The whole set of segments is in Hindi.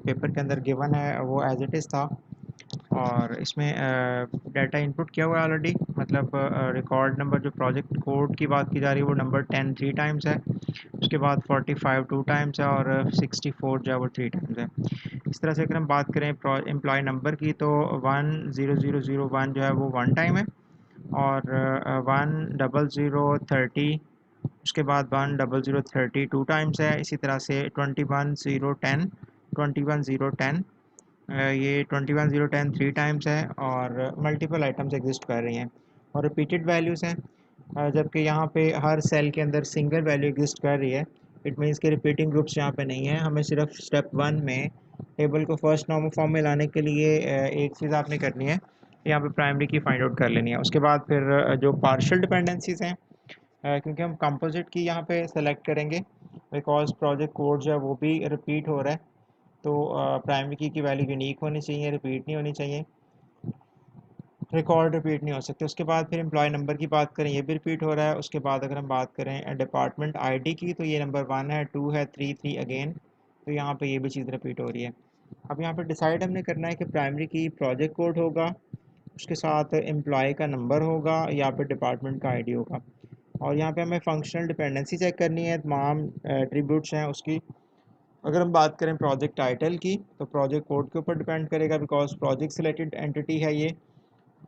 पेपर के अंदर गिवन है वो एज इट इज़ था, और इसमें डाटा इनपुट किया हुआ है ऑलरेडी। मतलब रिकॉर्ड नंबर जो प्रोजेक्ट कोड की बात की जा रही है वो नंबर 10 3 टाइम्स है, उसके बाद 45 2 टाइम्स है, और 64 जो है वो 3 टाइम्स है। इस तरह से अगर हम बात करें एम्प्लॉय नंबर की तो 10001 जो है वो 1 टाइम है, और 10030 उसके बाद 10030 2 टाइम्स है। इसी तरह से 21010 ये 21010 3 टाइम्स है, और मल्टीपल आइटम्स एग्जिस्ट कर रही हैं और रिपीटेड वैल्यूज़ हैं। जबकि यहाँ पे हर सेल के अंदर सिंगल वैल्यू एग्जिस्ट कर रही है। इट मीन्स कि रिपीटिंग ग्रुप्स यहाँ पे नहीं है। हमें सिर्फ स्टेप 1 में टेबल को फर्स्ट नॉर्मल फॉर्म में लाने के लिए एक चीज़ आपने करनी है, यहाँ पे प्राइमरी की फाइंड आउट कर लेनी है। उसके बाद फिर जो पार्शियल डिपेंडेंसीज हैं, क्योंकि हम कंपोजिट की यहाँ पे सेलेक्ट करेंगे बिकॉज प्रोजेक्ट कोड जो है वो भी रिपीट हो रहा है, तो प्राइमरी की वैल्यू यूनिक होनी चाहिए, रिपीट नहीं होनी चाहिए, रिकॉर्ड रिपीट नहीं हो सकते। उसके बाद फिर एम्प्लॉय नंबर की बात करें, ये भी रिपीट हो रहा है। उसके बाद अगर हम बात करें डिपार्टमेंट आईडी की, तो ये नंबर 1 है, 2 है, 3 अगेन, तो यहाँ पे ये भी चीज़ रिपीट हो रही है। अब यहाँ पे डिसाइड हमने करना है कि प्राइमरी की प्रोजेक्ट कोड होगा, उसके साथ एम्प्लॉय का नंबर होगा, या फिर डिपार्टमेंट का आईडी होगा। और यहाँ पे हमें फंक्शनल डिपेंडेंसी चेक करनी है, तमाम एट्रीब्यूट्स हैं उसकी। अगर हम बात करें प्रोजेक्ट टाइटल की, तो प्रोजेक्ट कोड के ऊपर डिपेंड करेगा बिकॉज प्रोजेक्ट सिलेक्टेड एंटिटी है ये,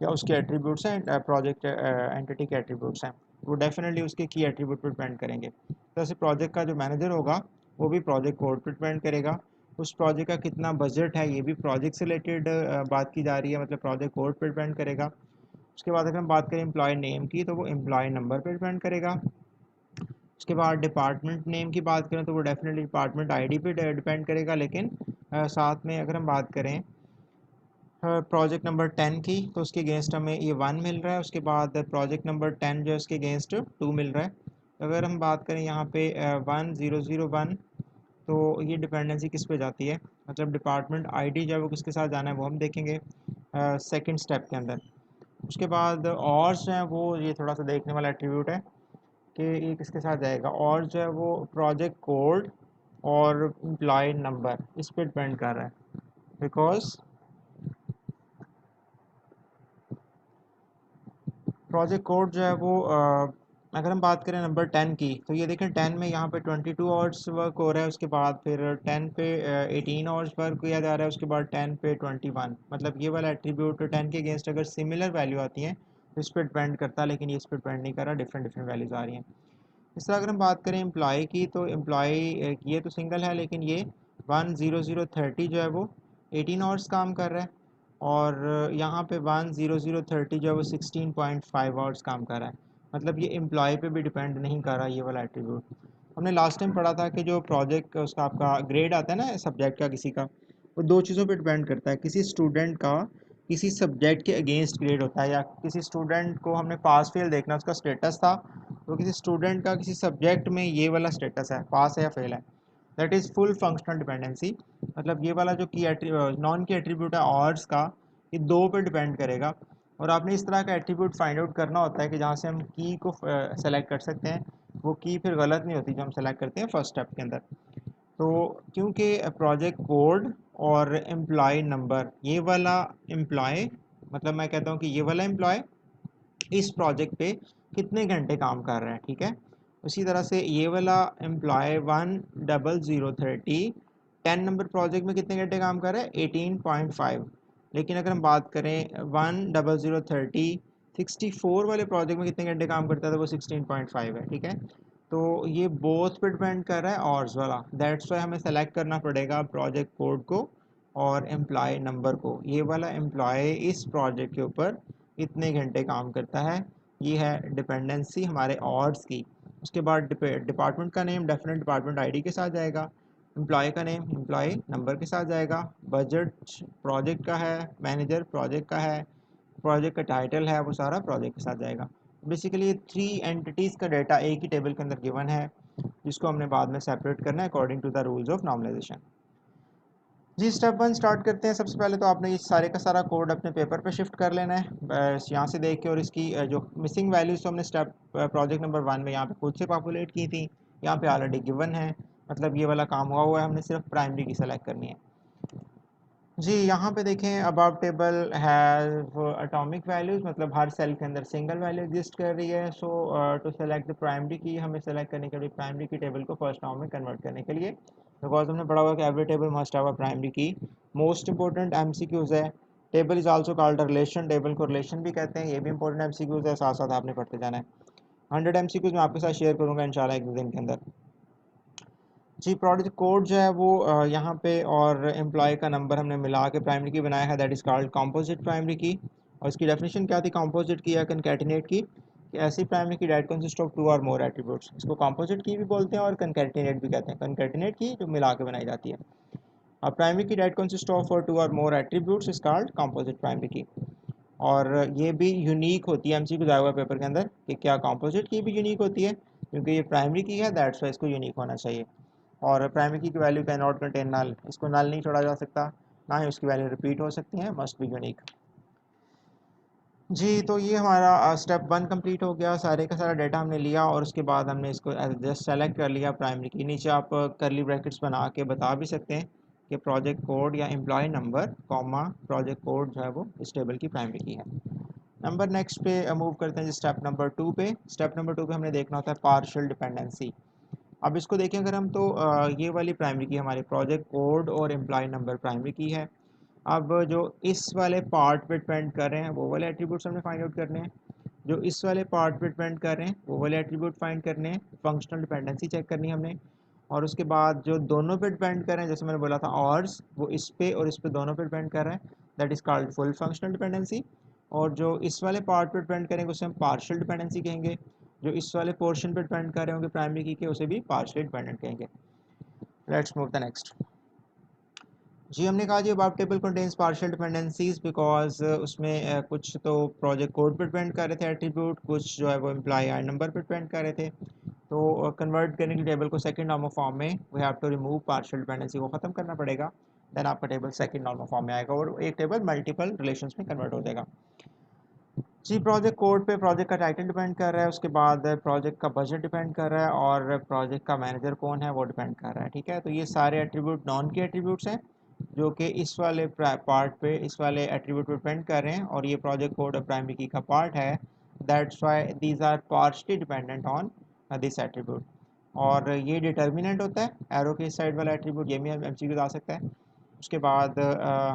या उसके एट्रीब्यूट्स हैं, प्रोजेक्ट एंटिटी के एट्रीब्यूट्स हैं, वो डेफिनेटली उसके की एट्रीब्यूट पर डिपेंड करेंगे। तो ऐसे प्रोजेक्ट का जो मैनेजर होगा वो भी प्रोजेक्ट कोड पर डिपेंड करेगा। उस प्रोजेक्ट का कितना बजट है ये भी प्रोजेक्ट से रिलेटेड बात की जा रही है, मतलब प्रोजेक्ट कोड पर डिपेंड करेगा। उसके बाद अगर हम बात करें एम्प्लॉय नेम की, तो वो एम्प्लॉय नंबर पर डिपेंड करेगा। उसके बाद डिपार्टमेंट नेम की बात करें तो वो डेफिनेटली डिपार्टमेंट आईडी पे डिपेंड करेगा, लेकिन साथ में अगर हम बात करें प्रोजेक्ट नंबर 10 की, तो उसके अगेंस्ट हमें ये 1 मिल रहा है। उसके बाद प्रोजेक्ट नंबर 10 जो है उसके अगेंस्ट 2 मिल रहा है। अगर हम बात करें यहाँ पे 1001, तो ये डिपेंडेंसी किस पे जाती है, मतलब डिपार्टमेंट आईडी जो है वो किसके साथ जाना है वो हम देखेंगे सेकंड स्टेप के अंदर। उसके बाद और जो है वो ये थोड़ा सा देखने वाला एट्रीब्यूट है कि ये किसके साथ जाएगा, और जो है वो प्रोजेक्ट कोड और एम्प्लॉय नंबर इस पर डिपेंड कर रहा है। बिकॉज प्रोजेक्ट कोड जो है वो अगर हम बात करें नंबर 10 की, तो ये देखें 10 में यहाँ पे 22 आवर्स वर्क हो रहा है। उसके बाद फिर 10 पे 18 आवर्स वर्क किया जा रहा है। उसके बाद 10 पे 21, मतलब ये वाला एट्रीब्यूट 10 के अगेंस्ट अगर सिमिलर वैल्यू आती हैं तो इस पर डिपेंड करता है, लेकिन ये इस पर डिपेंड नहीं कर रहा, डिफरेंट डिफरेंट वैल्यूज़ आ रही हैं। इस तरह अगर हम बात करें एम्प्लॉय की, तो एम्प्लॉय ये तो सिंगल है, लेकिन ये 10030 जो है वो 18 आवर्स काम कर रहा है, और यहाँ पे 10030 जो है वो 16.5 आवर्स काम कर रहा है। मतलब ये एम्प्लॉय पे भी डिपेंड नहीं कर रहा ये वाला एट्रीब्यूट। हमने लास्ट टाइम पढ़ा था कि जो प्रोजेक्ट उसका आपका ग्रेड आता है ना सब्जेक्ट का किसी का, वो दो चीज़ों पे डिपेंड करता है। किसी स्टूडेंट का किसी सब्जेक्ट के अगेंस्ट ग्रेड होता है, या किसी स्टूडेंट को हमने पास फेल देखना उसका स्टेटस था, तो किसी स्टूडेंट का किसी सब्जेक्ट में ये वाला स्टेटस है, पास है या फेल है, that is full functional dependency. मतलब ये वाला जो की नॉन की एट्रीब्यूट है ऑर्स का, ये दो पे डिपेंड करेगा। और आपने इस तरह का एट्रीब्यूट फाइंड आउट करना होता है कि जहाँ से हम की को सेलेक्ट कर सकते हैं, वो की फिर गलत नहीं होती जो हम सेलेक्ट करते हैं फर्स्ट स्टेप के अंदर। तो क्योंकि प्रोजेक्ट कोड और एम्प्लॉय नंबर, ये वाला एम्प्लॉय, मतलब मैं कहता हूँ कि ये वाला एम्प्लॉय इस प्रोजेक्ट पे कितने घंटे काम कर रहा है, ठीक है। उसी तरह से ये वाला एम्प्लॉय 10030 10 नंबर प्रोजेक्ट में कितने घंटे काम कर रहा है, 18.5। लेकिन अगर हम बात करें 10030 64 वाले प्रोजेक्ट में कितने घंटे काम करता था, वो 16.5 है, ठीक है। तो ये बोथ पे डिपेंड कर रहा है ऑर्स वाला, दैट्स वाई हमें सेलेक्ट करना पड़ेगा प्रोजेक्ट कोड को और एम्प्लॉय नंबर को। ये वाला एम्प्लॉय इस प्रोजेक्ट के ऊपर इतने घंटे काम करता है, ये है डिपेंडेंसी हमारे ऑर्ड्स की। उसके बाद डिपार्टमेंट का नेम डेफिनेट डिपार्टमेंट आईडी के साथ जाएगा, एम्प्लॉय का नेम एम्प्लॉय नंबर के साथ जाएगा, बजट प्रोजेक्ट का है, मैनेजर प्रोजेक्ट का है, प्रोजेक्ट का टाइटल है वो सारा प्रोजेक्ट के साथ जाएगा। बेसिकली 3 एंटिटीज़ का डाटा एक ही टेबल के अंदर गिवन है, जिसको हमने बाद में सेपरेट करना है according to the rules of normalisation. जी स्टेप 1 स्टार्ट करते हैं। सबसे पहले तो आपने ये सारे का सारा कोड अपने पेपर पे शिफ्ट कर लेना है, बस यहाँ से देख के, और इसकी जो मिसिंग वैल्यूज़ तो हमने स्टेप प्रोजेक्ट नंबर 1 में यहाँ पे खुद से पॉपुलेट की थी, यहाँ पे ऑलरेडी गिवन है, मतलब ये वाला काम हुआ है, हमने सिर्फ प्राइमरी की सेलेक्ट करनी है। जी यहाँ पे देखें above table have atomic values, मतलब हर सेल के अंदर सिंगल वैल्यू एग्जिस्ट कर रही है। सो टू सेलेक्ट द प्राइमरी की, हमें सेलेक्ट करने के लिए प्राइमरी की टेबल को फर्स्ट नाउन में कन्वर्ट करने के लिए, बिकॉज हमने पढ़ा हुआ कि every table must have a primary की। मोस्ट इंपॉर्टेंट एमसीक्यूज है। Table is also called relation, table को रिलेशन भी कहते हैं, ये भी इंपॉर्टेंट एमसीक्यूज है, साथ साथ आपने पढ़ते जाना है। 100 एमसीक्यूज मैं आपके साथ शेयर करूँगा इंशाल्लाह एक दो दिन के अंदर। जी प्रोडक्ट कोड जो है वो यहाँ पे और एम्प्लॉय का नंबर हमने मिला के प्राइमरी की बनाया है, that is called composite primary की। और इसकी डेफिनेशन क्या थी कंपोजिट की या कंकैटिनेट की, कि ऐसी प्राइमरी की that consist of 2 or more attributes. इसको कंपोजिट की भी बोलते हैं और कंकैटिनेट भी कहते हैं। कंकैटिनेट की जो मिला के बनाई जाती है। अब प्राइमरी की that consist of 2 or more attributes is called composite primary की। और ये भी यूनिक होती है, एमसीक्यू आया हुआ पेपर के अंदर कि क्या कंपोजिट की भी यूनिक होती है, क्योंकि ये प्राइमरी की है, दैट्स वाई इसको यूनिक होना चाहिए। और प्राइमरी की वैल्यू कैन नॉट कंटेन नल, इसको नल नहीं छोड़ा जा सकता, ना ही उसकी वैल्यू रिपीट हो सकती है, मस्ट बी यूनिक। जी तो ये हमारा स्टेप 1 कंप्लीट हो गया। सारे का सारा डाटा हमने लिया और उसके बाद हमने इसको जस्ट सेलेक्ट कर लिया प्राइमरी की। नीचे आप करली ब्रैकेट्स बना के बता भी सकते हैं कि प्रोजेक्ट कोड या employee number comma project code जो है वो इस टेबल की प्राइमरी की है। नंबर नेक्स्ट पे मूव करते हैं जी स्टेप नंबर 2 पे। स्टेप नंबर 2 पे हमने देखना होता है पार्शियल डिपेंडेंसी। अब इसको देखें अगर हम, तो ये वाली प्राइमरी की हमारे प्रोजेक्ट कोड और एम्प्लॉय नंबर प्राइमरी की है। अब जो इस वाले पार्ट पे डिपेंड कर रहे हैं वो वाले एट्रीब्यूट्स हमने फाइंड आउट करने हैं, जो इस वाले पार्ट पे डिपेंड कर रहे हैं वो वाले एट्रीब्यूट फाइंड करने हैं, फंक्शनल डिपेंडेंसी चेक करनी है हमने। और उसके बाद जो दोनों पे डिपेंड कर रहे हैं, जैसे मैंने बोला था ऑर्स, वो इस पे और इस पे दोनों पे डिपेंड कर रहे हैं, that is called full functional dependency. और जो इस वाले पार्ट पे डिपेंड करेंगे उसे हम पार्शियल डिपेंडेंसी कहेंगे। जो इस वाले पोर्शन पे डिपेंड कर रहे होंगे प्राइमरी की के, उसे भी पार्शियल डिपेंडेंट कहेंगे। Let's move the next. जी हमने कहा जी above table contains partial dependencies because उसमें कुछ तो प्रोजेक्ट कोड पर डिपेंड कर रहे थे एट्रीब्यूट, कुछ जो है वो एम्प्लॉय आई नंबर पर डिपेंड कर रहे थे। तो कन्वर्ट करने के टेबल को सेकंड नॉर्मल फॉर्म में we have to remove partial dependency को ख़त्म करना पड़ेगा, देन आपका टेबल सेकंड नॉर्मल फॉर्म में आएगा और एक टेबल मल्टीपल रिलेशंस में कन्वर्ट हो जाएगा। जी प्रोजेक्ट कोड पे प्रोजेक्ट का टाइटल डिपेंड कर रहा है, उसके बाद प्रोजेक्ट का बजट डिपेंड कर रहा है और प्रोजेक्ट का मैनेजर कौन है वो डिपेंड कर रहा है। ठीक है, तो ये सारे एट्रीब्यूट नॉन के एट्रीब्यूट्स हैं जो कि इस वाले पार्ट पे, इस वाले एट्रीब्यूट पे डिपेंड कर रहे हैं और ये प्रोजेक्ट कोड प्राइमरी की का पार्ट है, that's why these are partially dependent on this attribute. और ये डिटर्मिनेंट होता है एरो के साइड वाला एट्रीब्यूट, ये भी हम एमसीक्यू आ सकता है। उसके बाद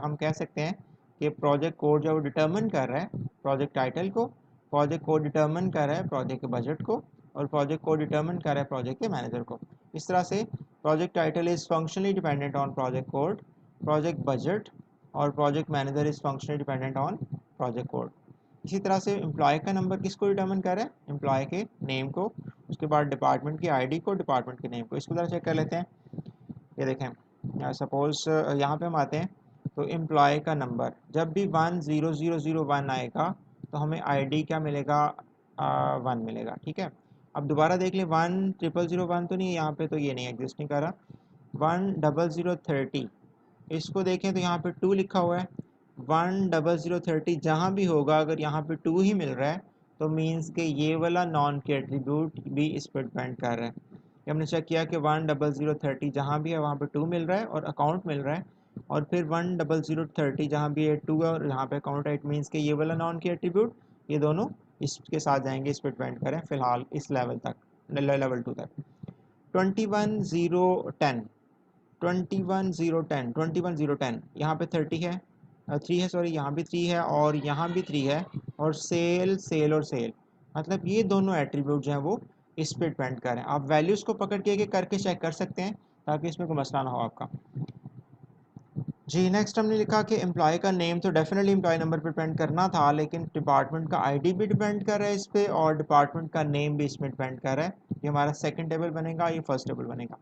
हम कह सकते हैं कि प्रोजेक्ट कोड जो डिटर्मिन कर रहा है प्रोजेक्ट टाइटल को, प्रोजेक्ट कोड डिटर्मिन कर रहा है प्रोजेक्ट के बजट को, और प्रोजेक्ट कोड डिटर्मिन कर रहा है प्रोजेक्ट के मैनेजर को। इस तरह से project title is functionally dependent on project code, project budget, और project manager is functionally dependent on project code. इसी तरह से एम्प्लॉय का नंबर किसको डिटर्मिन कर रहा है, एम्प्लॉय के नेम को, उसके बाद डिपार्टमेंट की आईडी को, डिपार्टमेंट के नेम को। इसको ज़रा चेक कर लेते हैं। ये देखें सपोज़ यहाँ पे हम आते हैं, तो एम्प्लॉय का नंबर जब भी 10001 आएगा तो हमें आईडी क्या मिलेगा, 1 मिलेगा। ठीक है, अब दोबारा देख लें 10001 तो नहीं है यहाँ पे, तो ये नहीं एग्जिस्ट नहीं कर रहा। 10030 इसको देखें तो यहाँ पे 2 लिखा हुआ है। 10030 जहाँ भी होगा अगर यहाँ पे 2 ही मिल रहा है तो मीन्स के ये वाला नॉन के एट्रीब्यूट भी इस पर डिपेंड कर रहा है। ये हमने चेक किया कि 10030 जहाँ भी है वहाँ पे 2 मिल रहा है और अकाउंट मिल रहा है, और फिर 10030 जहाँ भी है 2 है और यहाँ पे अकाउंट है, इट मीन्स के ये वाला नॉन के एट्रीब्यूट ये दोनों इसके साथ जाएंगे, इस पर डिपेंड करें फिलहाल इस लेवल तक, लेवल 2 तक। 21010 21010 यहाँ पे 30 है, 3 है सॉरी, यहाँ भी 3 है और यहाँ भी 3 है, और सेल सेल और सेल, मतलब ये दोनों एट्रीब्यूट जो हैं वो इस पे डिपेंड करें। आप वैल्यूज़ को पकड़ के करके चेक कर सकते हैं ताकि इसमें कोई मसला ना हो आपका। जी नेक्स्ट हमने लिखा कि एम्प्लॉय का नेम तो डेफिनेटली एम्प्लॉय नंबर पर डिपेंड करना था, लेकिन डिपार्टमेंट का आईडी भी डिपेंड कर रहा है इस पर और डिपार्टमेंट का नेम भी इसमें डिपेंड कर रहा है। ये हमारा सेकंड टेबल बनेगा, ये फर्स्ट टेबल बनेगा।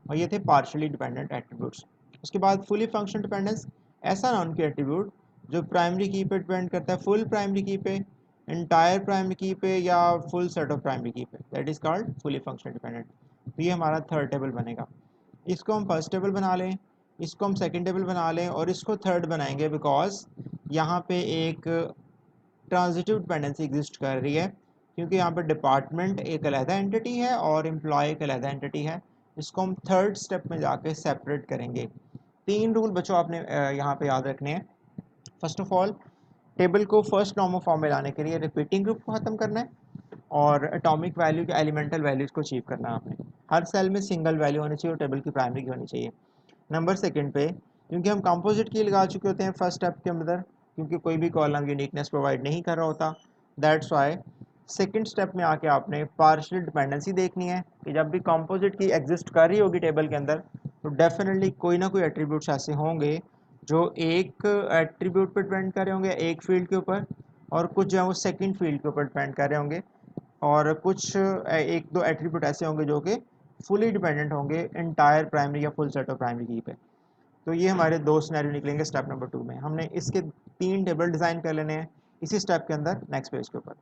और ये थे पार्शियली डिपेंडेंट एट्रीब्यूट्स। उसके बाद फुली फंक्शनल डिपेंडेंस, ऐसा नॉन के एट्रीब्यूट जो प्राइमरी की पे डिपेंड करता है, फुल प्राइमरी की पे, इंटायर प्राइमरी की पे, या फुल सेट ऑफ प्राइमरी की पे, that is called fully functional dependent. तो ये हमारा थर्ड टेबल बनेगा। इसको हम फर्स्ट टेबल बना लें, इसको हम सेकंड टेबल बना लें और इसको थर्ड बनाएंगे बिकॉज यहाँ पे एक ट्रांजिटिव डिपेंडेंसी एग्जिस्ट कर रही है, क्योंकि यहाँ पर डिपार्टमेंट एक अलहदा एंटिटी है और एम्प्लॉय एक अलहदा एंटिटी है। इसको हम थर्ड स्टेप में जाके सेपरेट करेंगे। 3 रूल बच्चों आपने यहाँ पे याद रखने हैं। फर्स्ट ऑफ ऑल, टेबल को फर्स्ट नॉर्मल फॉर्म में लाने के लिए रिपीटिंग ग्रुप को ख़त्म करना है और एटॉमिक वैल्यू के एलिमेंटल वैल्यूज़ को अचीव करना है आपने। हर सेल में सिंगल वैल्यू होनी चाहिए और टेबल की प्राइमरी की होनी चाहिए। नंबर सेकंड पे, क्योंकि हम कंपोजिट की लगा चुके होते हैं फर्स्ट स्टेप के अंदर, क्योंकि कोई भी कॉलम यूनिकनेस प्रोवाइड नहीं कर रहा होता, दैट्स वाई सेकंड स्टेप में आके आपने पार्शियल डिपेंडेंसी देखनी है कि जब भी कंपोजिट की एग्जिस्ट कर रही होगी टेबल के अंदर, तो डेफिनेटली कोई ना कोई एट्रीब्यूट्स ऐसे होंगे जो एक एट्रीब्यूट पर डिपेंड कर रहे होंगे, एक फील्ड के ऊपर, और कुछ जो है वो सेकंड फील्ड के ऊपर डिपेंड कर रहे होंगे, और कुछ एक दो एट्रीब्यूट ऐसे होंगे जो कि फुली डिपेंडेंट होंगे इंटायर प्राइमरी या फुल सेट ऑफ प्राइमरी की पे। तो ये हमारे दो सिनेरियो निकलेंगे स्टेप नंबर 2 में। हमने इसके 3 टेबल डिज़ाइन कर लेने हैं इसी स्टेप के अंदर नेक्स्ट पेज के ऊपर।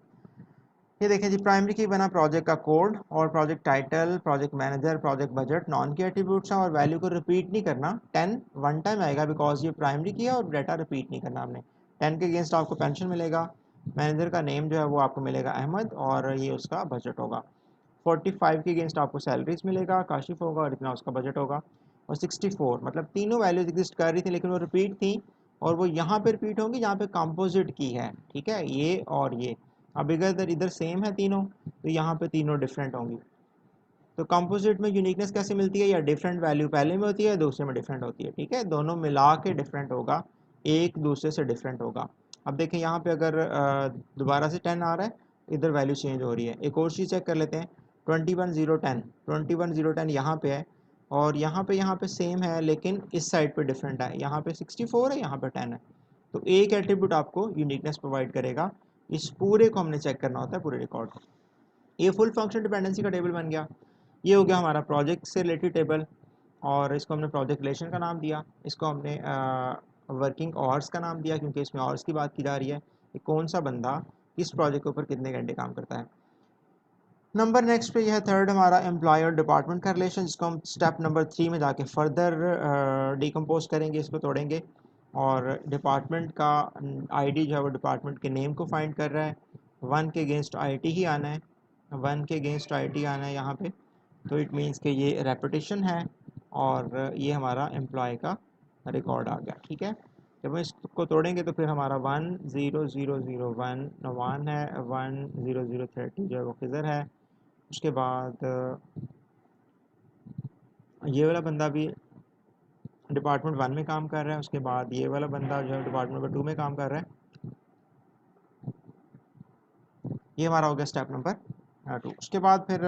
ये देखें जी, प्राइमरी की बना प्रोजेक्ट का कोड और project title, project manager, project budget non के एट्रीब्यूट्स हैं और वैल्यू को रिपीट नहीं करना। 10 वन टाइम आएगा बिकॉज ये प्राइमरी की है और डाटा रिपीट नहीं करना हमने। 10 के अगेंस्ट आपको पेंशन मिलेगा, मैनेजर का नेम जो है वो आपको मिलेगा अहमद और ये उसका बजट होगा। 45 के अगेंस्ट आपको सैलरीज मिलेगा, काशिफ होगा और इतना उसका बजट होगा। और 64 मतलब तीनों वैल्यूज एग्जिस्ट कर रही थी लेकिन वो रिपीट थी, और वो यहाँ पे रिपीट होंगी जहाँ पे कंपोजिट की है, ठीक है, ये और ये। अब अगर इधर सेम है तीनों, तो यहाँ पे तीनों डिफरेंट होंगी। तो कंपोजिट में यूनिकनेस कैसे मिलती है, या डिफरेंट वैल्यू पहले में होती है दूसरे में डिफरेंट होती है, ठीक है, दोनों मिला के डिफरेंट होगा, एक दूसरे से डिफरेंट होगा। अब देखें यहाँ पे अगर दोबारा से 10 आ रहा है, इधर वैल्यू चेंज हो रही है। एक और चीज़ चेक कर लेते हैं, 21 0 10, 21 0 10 यहाँ पे है, और यहाँ पे सेम है लेकिन इस साइड पे डिफरेंट है, यहाँ पे 64 है, यहाँ पे 10 है। तो एक एट्रीब्यूट आपको यूनिकनेस प्रोवाइड करेगा। इस पूरे को हमने चेक करना होता है, पूरे रिकॉर्ड को। ये फुल फंक्शन डिपेंडेंसी का टेबल बन गया। ये हो गया हमारा प्रोजेक्ट से रिलेटेड टेबल, और इसको हमने प्रोजेक्ट रिलेशन का नाम दिया, इसको हमने वर्किंग आवर्स का नाम दिया क्योंकि इसमें आवर्स की बात की जा रही है कि कौन सा बंदा किस प्रोजेक्ट के ऊपर कितने घंटे काम करता है। नंबर नेक्स्ट पे यह है थर्ड हमारा एम्प्लॉय और डिपार्टमेंट का रिलेशन, जिसको हम स्टेप नंबर 3 में जाके फर्दर डिकम्पोज करेंगे, इसको तोड़ेंगे। और डिपार्टमेंट का आईडी जो है वो डिपार्टमेंट के नेम को फाइंड कर रहा है। 1 के अगेंस्ट आईटी ही आना है, 1 के अगेंस्ट आईटी आना है यहाँ पे। तो इट मीन्स कि ये रेपिटेशन है और ये हमारा एम्प्लॉय का रिकॉर्ड आ गया, ठीक है। जब हम इसको तोड़ेंगे तो फिर हमारा 1 0 0 0 1 1 है, 1 0 0 30 जो है वो किधर है। उसके बाद ये वाला बंदा भी डिपार्टमेंट 1 में काम कर रहा है, उसके बाद ये वाला बंदा जो है डिपार्टमेंट नंबर 2 में काम कर रहा है। ये हमारा हो गया स्टेप नंबर 2। उसके बाद फिर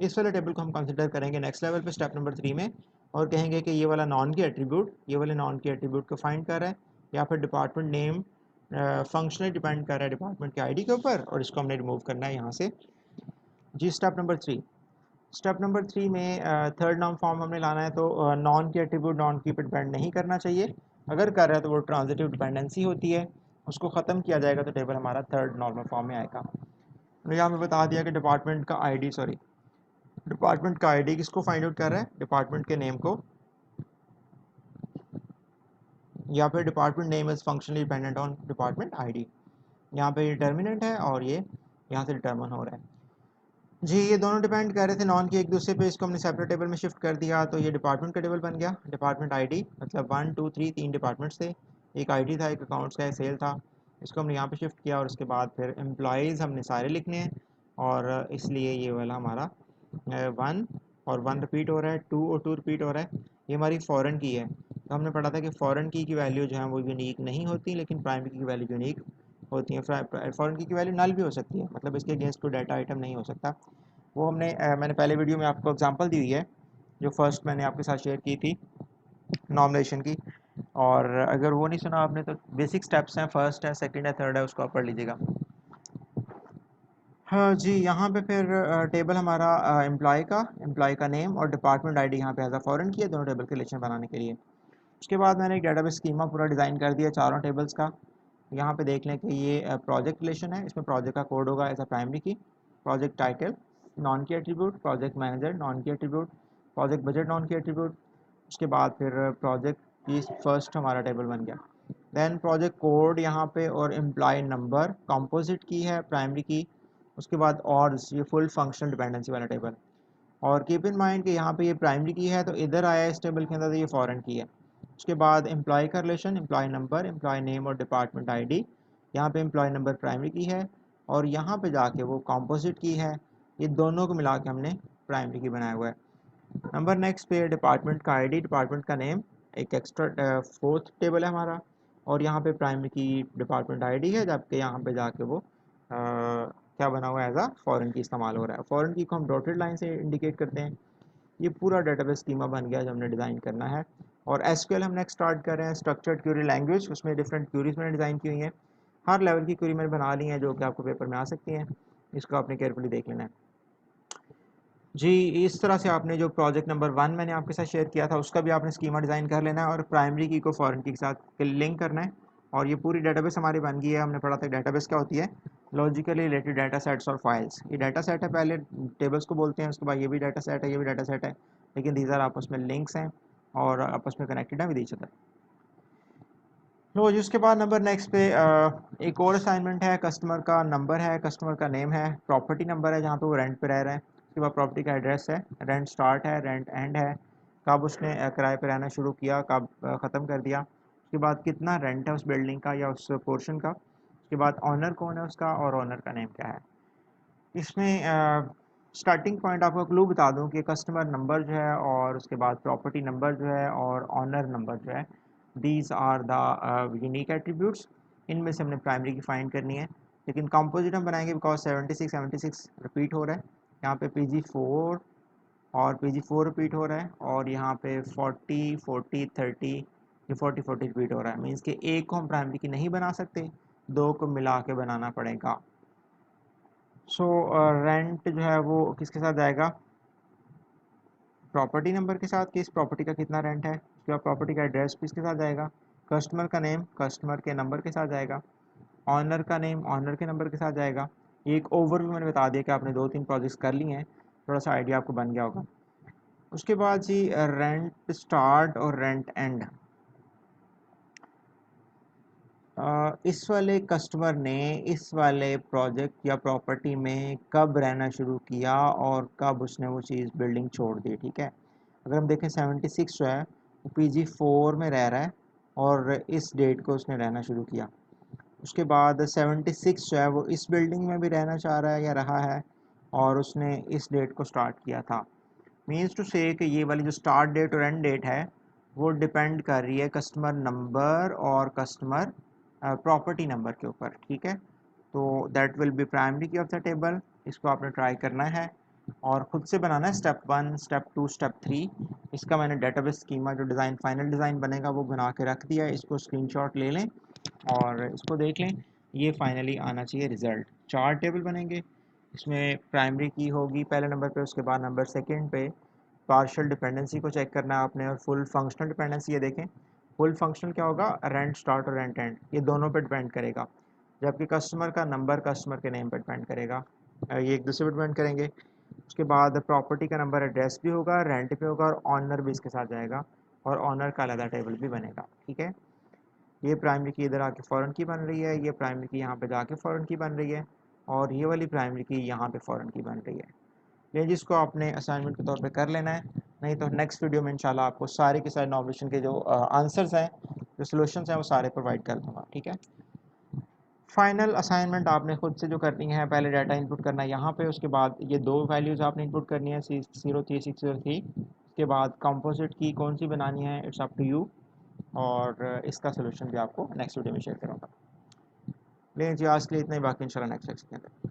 इस वाले टेबल को हम कंसिडर करेंगे नेक्स्ट लेवल पे स्टेप नंबर 3 में, और कहेंगे कि ये वाला नॉन की एट्रीब्यूट, ये वाले नॉन की एट्रीब्यूट को फाइंड कर रहा है, या फिर डिपार्टमेंट नेम फंक्शनली डिपेंड कर रहा है डिपार्टमेंट के आईडी के ऊपर, और इसको हमने रिमूव करना है यहाँ से जी। स्टेप नंबर 3 में थर्ड नॉर्म फॉर्म हमने लाना है, तो नॉन की एट्रीब्यूट नॉन की पे डिपेंड नहीं करना चाहिए। अगर कर रहा है तो वो ट्रांजिटिव डिपेंडेंसी होती है, उसको ख़त्म किया जाएगा तो टेबल हमारा थर्ड नॉर्मल फॉर्म में आएगा। तो यहाँ पे बता दिया कि डिपार्टमेंट का आईडी किसको फाइंड आउट कर रहा है, डिपार्टमेंट के नेम को, या फिर department name is functionally dependent on department ID. यहाँ पे डिटर्मिनेंट है और ये यहाँ से डिटर्मिन हो रहा है जी। ये दोनों डिपेंड कर रहे थे नॉन की एक दूसरे पे, इसको हमने सेपरेट टेबल में शिफ्ट कर दिया तो ये डिपार्टमेंट का टेबल बन गया। डिपार्टमेंट आईडी मतलब 1 2 3 3 डिपार्टमेंट्स थे, एक आईडी था, एक अकाउंट्स का, एक सेल था। इसको हमने यहाँ पे शिफ्ट किया और उसके बाद फिर एम्प्लॉयज़ हमने सारे लिखने हैं, और इसलिए ये वाला हमारा 1 और 1 रिपीट हो रहा है, 2 और 2 रिपीट हो रहा है। ये हमारी फॉरेन की है, तो हमने पढ़ा था कि फॉरेन की वैल्यू जो है वो यूनिक नहीं होती, लेकिन प्राइमरी की वैल्यू यूनिक होती है। फॉरेन की वैल्यू नल भी हो सकती है, मतलब इसके अगेंस्ट कोई डाटा आइटम नहीं हो सकता। वो मैंने पहले वीडियो में आपको एग्जांपल दी हुई है, जो फर्स्ट मैंने आपके साथ शेयर की थी नॉमिनेशन की, और अगर वो नहीं सुना आपने तो बेसिक स्टेप्स हैं, फर्स्ट है, सेकंड है, थर्ड है, उसको आप पढ़ लीजिएगा। हाँ जी, यहाँ पे फिर टेबल हमारा एम्प्लॉय का नेम और डिपार्टमेंट आईडी यहाँ पे एज अ फॉरेन की है, दोनों टेबल के रिलेशन बनाने के लिए। उसके बाद मैंने एक डेटाबेस स्कीमा पूरा डिज़ाइन कर दिया चारों टेबल्स का। यहाँ पे देख लें कि ये प्रोजेक्ट रिलेशन है, इसमें प्रोजेक्ट का कोड होगा एज अ प्राइमरी की, प्रोजेक्ट टाइटल नॉन की एट्रीब्यूट, प्रोजेक्ट मैनेजर नॉन की एट्रीब्यूट, प्रोजेक्ट बजट नॉन की एट्रीब्यूट। उसके बाद फिर प्रोजेक्ट की फर्स्ट हमारा टेबल बन गया। देन प्रोजेक्ट कोड यहाँ पे और एम्प्लॉय नंबर कंपोजिट की है प्राइमरी की। उसके बाद और ये फुल फंक्शनल डिपेंडेंसी वाला टेबल। और कीप इन माइंड कि यहाँ पे ये प्राइमरी की है तो इधर आया इस टेबल के अंदर तो ये फॉरेन की है। उसके बाद एम्प्लॉय का relation, employee number, employee name और डिपार्टमेंट आईडी। यहाँ पे एम्प्लॉय नंबर प्राइमरी की है और यहाँ पे जाके वो कॉम्पोजिट की है। ये दोनों को मिला के हमने प्राइमरी की बनाया हुआ है। नंबर नेक्स्ट पे डिपार्टमेंट का आईडी, डिपार्टमेंट का नेम, एक एक्स्ट्रा फोर्थ टेबल है हमारा। और यहाँ पे प्राइमरी की डिपार्टमेंट आईडी है, जबकि यहाँ पे जाके वो क्या बना हुआ है, एज अ फॉरेन की इस्तेमाल हो रहा है। फॉरेन की को हम डॉटेड लाइन से इंडिकेट करते हैं। ये पूरा डेटाबेस स्कीमा बन गया जो हमने डिज़ाइन करना है। और एसक्यूएल हम नेक्स्ट स्टार्ट कर रहे हैं, स्ट्रक्चर्ड क्यूरी लैंग्वेज। उसमें डिफरेंट क्यूरीज मैंने डिज़ाइन की हुई हैं। हर लेवल की क्यूरी मैंने बना ली है जो कि आपको पेपर में आ सकती हैं। इसको आपने केयरफुली देख लेना है जी। इस तरह से आपने जो प्रोजेक्ट नंबर 1 मैंने आपके साथ शेयर किया था उसका भी आपने स्कीमा डिज़ाइन कर लेना है और प्राइमरी की को फॉरेन की के साथ लिंक करना है। और ये पूरी डेटाबेस हमारी बन गई है। हमने पढ़ा था डेटाबेस क्या होती है, लॉजिकली रिलेटेड डाटा सेट्स और फाइल्स। ये डाटा सेट है, पहले टेबल्स को बोलते हैं, उसके बाद ये भी डाटा सेट है, ये भी डाटा सेट है, लेकिन दीजर आपस में लिंक्स हैं और आपस में कनेक्टेड है विद ईच अदर। लो जी, उसके बाद नंबर नेक्स्ट पे एक और असाइनमेंट है। कस्टमर का नंबर है, कस्टमर का नेम है, प्रॉपर्टी नंबर है जहाँ पे वो रेंट पे रह रहे हैं। उसके बाद प्रॉपर्टी का एड्रेस है, रेंट स्टार्ट है, रेंट एंड है, कब उसने किराए पे रहना शुरू किया, कब ख़त्म कर दिया। उसके बाद कितना रेंट है उस बिल्डिंग का या उस पोर्शन का। उसके बाद ऑनर कौन है उसका और ऑनर का नेम क्या है। इसमें स्टार्टिंग पॉइंट आपको क्लू बता दूं कि कस्टमर नंबर जो है और उसके बाद प्रॉपर्टी नंबर जो है और ऑनर नंबर जो है, these are the unique attributes. इनमें से हमने प्राइमरी की फाइंड करनी है, लेकिन कंपोजिट हम बनाएंगे बिकॉज 76 रिपीट हो रहा है। यहाँ पे PG4 और PG4 रिपीट हो रहा है और यहाँ पे 40 40 30 ये 40 रिपीट हो रहा है। मीन्स कि एक को हम प्राइमरी की नहीं बना सकते, दो को मिला के बनाना पड़ेगा। सो रेंट जो है वो किसके साथ जाएगा, प्रॉपर्टी नंबर के साथ कि इस प्रॉपर्टी का कितना रेंट है। उसके बाद प्रॉपर्टी का एड्रेस भी इसके साथ जाएगा। कस्टमर का नेम कस्टमर के नंबर के साथ जाएगा। ऑनर का नेम ऑनर के नंबर के साथ जाएगा। ये एक ओवरव्यू मैंने बता दिया कि आपने 2-3 प्रोजेक्ट्स कर लिए हैं, थोड़ा सा आइडिया आपको बन गया होगा। उसके बाद जी रेंट स्टार्ट और रेंट एंड। इस वाले कस्टमर ने इस वाले प्रोजेक्ट या प्रॉपर्टी में कब रहना शुरू किया और कब उसने वो चीज़ बिल्डिंग छोड़ दी। ठीक है, अगर हम देखें 76 जो है वो PG4 में रह रहा है और इस डेट को उसने रहना शुरू किया। उसके बाद 76 जो है वो इस बिल्डिंग में भी रहना चाह रहा है या रहा है और उसने इस डेट को स्टार्ट किया था। मीन्स टू से कि ये वाली जो स्टार्ट डेट और एंड डेट है वो डिपेंड कर रही है कस्टमर नंबर और कस्टमर प्रॉपर्टी नंबर के ऊपर। ठीक है, तो दैट विल बी प्राइमरी की ऑफ द टेबल। इसको आपने ट्राई करना है और ख़ुद से बनाना है, स्टेप 1 स्टेप 2 स्टेप 3। इसका मैंने डेटाबेस स्कीमा जो डिज़ाइन फाइनल डिज़ाइन बनेगा वो बना के रख दिया है। इसको स्क्रीनशॉट ले लें और इसको देख लें। ये फाइनली आना चाहिए रिज़ल्ट। 4 टेबल बनेंगे, इसमें प्राइमरी की होगी पहले नंबर पे, उसके बाद नंबर सेकंड पे पार्शियल डिपेंडेंसी को चेक करना है आपने और फुल फंक्शनल डिपेंडेंसी। ये देखें फुल फंक्शनल क्या होगा, रेंट स्टार्ट और रेंट एंड, ये दोनों पे डिपेंड करेगा। जबकि कस्टमर का नंबर कस्टमर के नेम पर डिपेंड करेगा, ये एक दूसरे पर डिपेंड करेंगे। उसके बाद प्रॉपर्टी का नंबर एड्रेस भी होगा, रेंट पे होगा और ऑनर भी इसके साथ जाएगा और ऑनर का अलग टेबल भी बनेगा। ठीक है, ये प्राइमरी की इधर आके फ़ॉरेन की बन रही है, ये प्राइमरी की यहाँ पे जाके फ़ॉरेन की बन रही है और ये वाली प्राइमरी की यहाँ पे फ़ॉरेन की बन रही है। ये जिसको आपने असाइनमेंट के तौर पे कर लेना है, नहीं तो नेक्स्ट वीडियो में इंशाल्लाह आपको सारे के सारे नॉमिनेशन के जो आंसर्स हैं, जो सॉल्यूशंस हैं, वो सारे प्रोवाइड कर दूँगा। ठीक है, फाइनल असाइनमेंट आपने खुद से जो करनी है, पहले डाटा इनपुट करना है यहाँ पे, उसके बाद ये दो वैल्यूज़ आपने इनपुट करनी है 603 उसके बाद कंपोजिट की कौन सी बनानी है, इट्स अप टू यू। और इसका सोल्यूशन भी आपको नेक्स्ट वीडियो में शेयर करूँगा। लेकिन जी आज के लिए इतना ही, बाकी इंशाल्लाह नेक्स्ट लेक्चर के अंदर।